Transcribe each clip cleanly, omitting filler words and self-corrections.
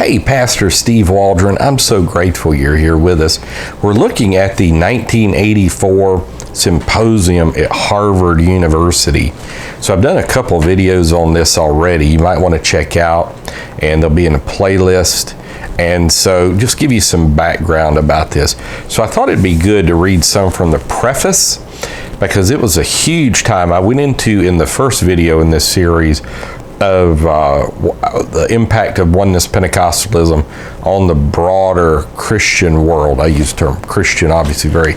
Hey, Pastor Steve Waldron, I'm so grateful you're here with us. We're looking at the 1984 Symposium at Harvard University. So I've done a couple of videos on this already. You might want to check out, and they'll be in a playlist. And so just give you some background about this. So I thought it'd be good to read some from the preface, because it was a huge time. I went into, in the first video in this series, of the impact of Oneness Pentecostalism on the broader Christian world. I use the term Christian obviously very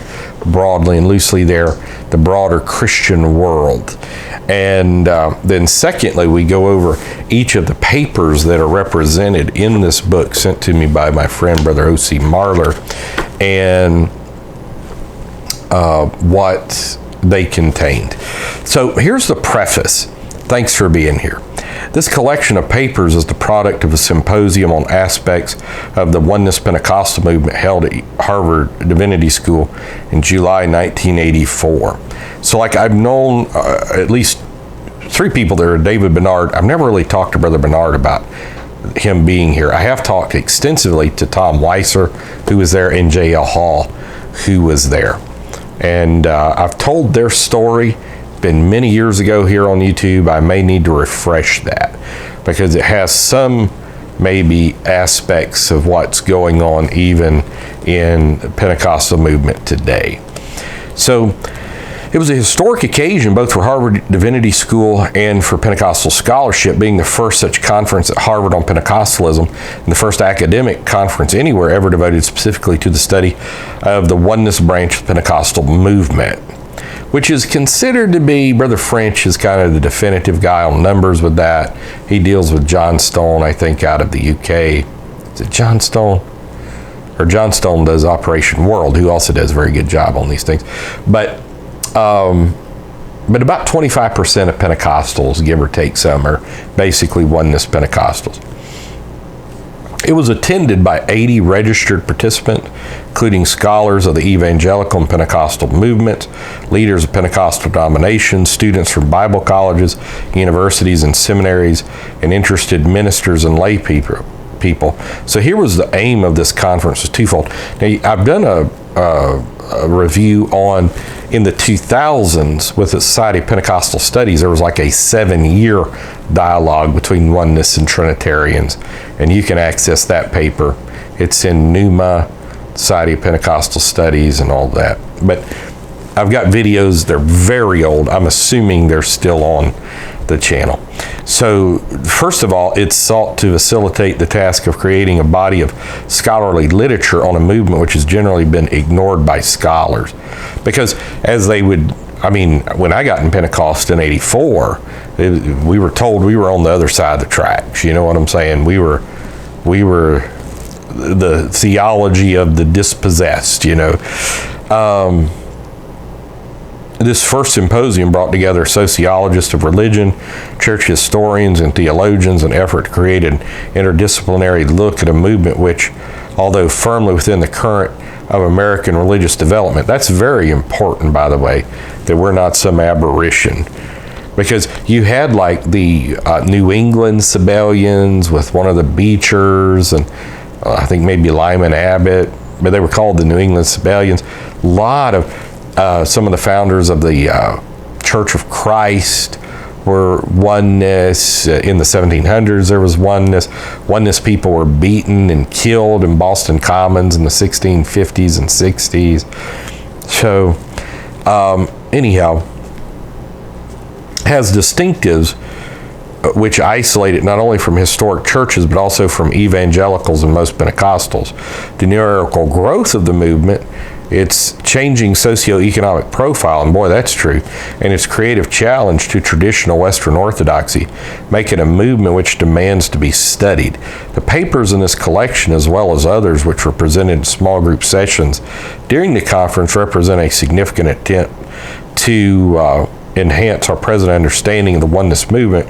broadly and loosely there, the broader Christian world. And then secondly, we go over each of the papers that are represented in this book sent to me by my friend, Brother O.C. Marler, and what they contained. So here's the preface. Thanks for being here. This collection of papers is the product of a symposium on aspects of the Oneness Pentecostal movement held at Harvard Divinity School in July 1984. So like I've known at least three people there. David Bernard. I've never really talked to Brother Bernard about him being here. I have talked extensively to Tom Weiser, who was there, and J.L. Hall, who was there. And I've told their story. Been many years ago here on YouTube. I may need to refresh that because it has some maybe aspects of what's going on even in the Pentecostal movement today. So it was a historic occasion both for Harvard Divinity School and for Pentecostal scholarship, being the first such conference at Harvard on Pentecostalism and the first academic conference anywhere ever devoted specifically to the study of the Oneness branch of the Pentecostal movement, which is considered to be, Brother French is kind of the definitive guy on numbers with that. He deals with John Stone, I think, out of the UK. Is it John Stone? Or John Stone does Operation World, who also does a very good job on these things. But about 25% of Pentecostals, give or take some, are basically Oneness Pentecostals. It was attended by 80 registered participants, including scholars of the evangelical and Pentecostal movements, leaders of Pentecostal denominations, students from Bible colleges, universities, and seminaries, and interested ministers and lay people. So here was the aim of this conference, was twofold. Now, I've done a review on, in the 2000s with the Society of Pentecostal Studies, there was like a 7-year dialogue between Oneness and Trinitarians, and you can access that paper. It's in NUMA, Society of Pentecostal Studies, and all that. But I've got videos, they're very old. I'm assuming they're still on the channel. So first of all, it sought to facilitate the task of creating a body of scholarly literature on a movement which has generally been ignored by scholars. Because as they would, I mean, when I got in Pentecost in 84, we were told we were on the other side of the tracks. You know what I'm saying? We were the theology of the dispossessed, you know. This first symposium brought together sociologists of religion, church historians, and theologians in an effort to create an interdisciplinary look at a movement which, although firmly within the current of American religious development, that's very important, by the way, that we're not some aberration. Because you had like the New England Sabellians with one of the Beechers, and I think maybe Lyman Abbott, but they were called the New England Sabellians. A lot of some of the founders of the Church of Christ were Oneness. In the 1700s, there was Oneness. Oneness people were beaten and killed in Boston Commons in the 1650s and 60s. So, anyhow, has distinctives which isolate it not only from historic churches, but also from evangelicals and most Pentecostals. The numerical growth of the movement, its changing socioeconomic profile, and boy, that's true, and its creative challenge to traditional Western Orthodoxy make it a movement which demands to be studied. The papers in this collection, as well as others which were presented in small group sessions during the conference, represent a significant attempt to enhance our present understanding of the Oneness movement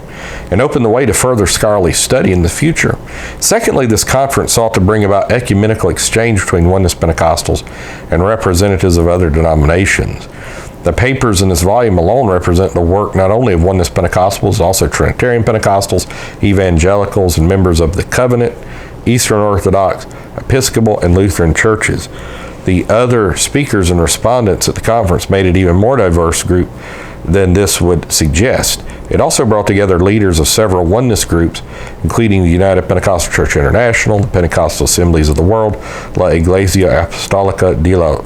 and open the way to further scholarly study in the future. Secondly, this conference sought to bring about ecumenical exchange between Oneness Pentecostals and representatives of other denominations. The papers in this volume alone represent the work not only of Oneness Pentecostals, also Trinitarian Pentecostals, evangelicals, and members of the Covenant, Eastern Orthodox, Episcopal, and Lutheran churches. The other speakers and respondents at the conference made it even more diverse group than this would suggest. It also brought together leaders of several oneness groups, including the United Pentecostal Church International, the Pentecostal Assemblies of the World, La Iglesia Apostolica de la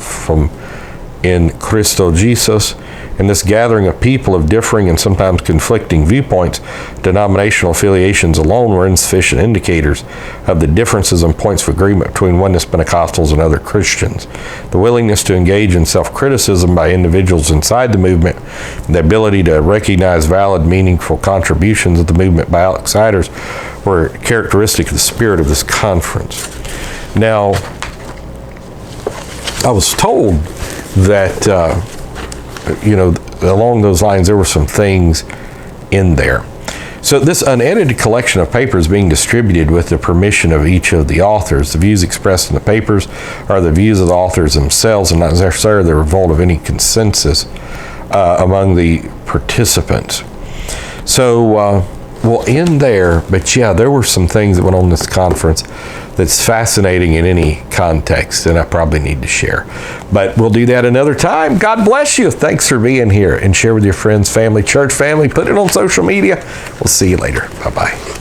in Cristo Jesus. In this gathering of people of differing and sometimes conflicting viewpoints, denominational affiliations alone were insufficient indicators of the differences and points of agreement between oneness Pentecostals and other Christians. The willingness to engage in self-criticism by individuals inside the movement, the ability to recognize valid, meaningful contributions of the movement by outsiders were characteristic of the spirit of this conference. Now, I was told that along those lines, there were some things in there. So this unedited collection of papers being distributed with the permission of each of the authors. The views expressed in the papers are the views of the authors themselves and not necessarily the result of any consensus among the participants. So we'll end there, but yeah, there were some things that went on in this conference that's fascinating in any context, and I probably need to share. But we'll do that another time. God bless you. Thanks for being here, and share with your friends, family, church family. Put it on social media. We'll see you later. Bye-bye.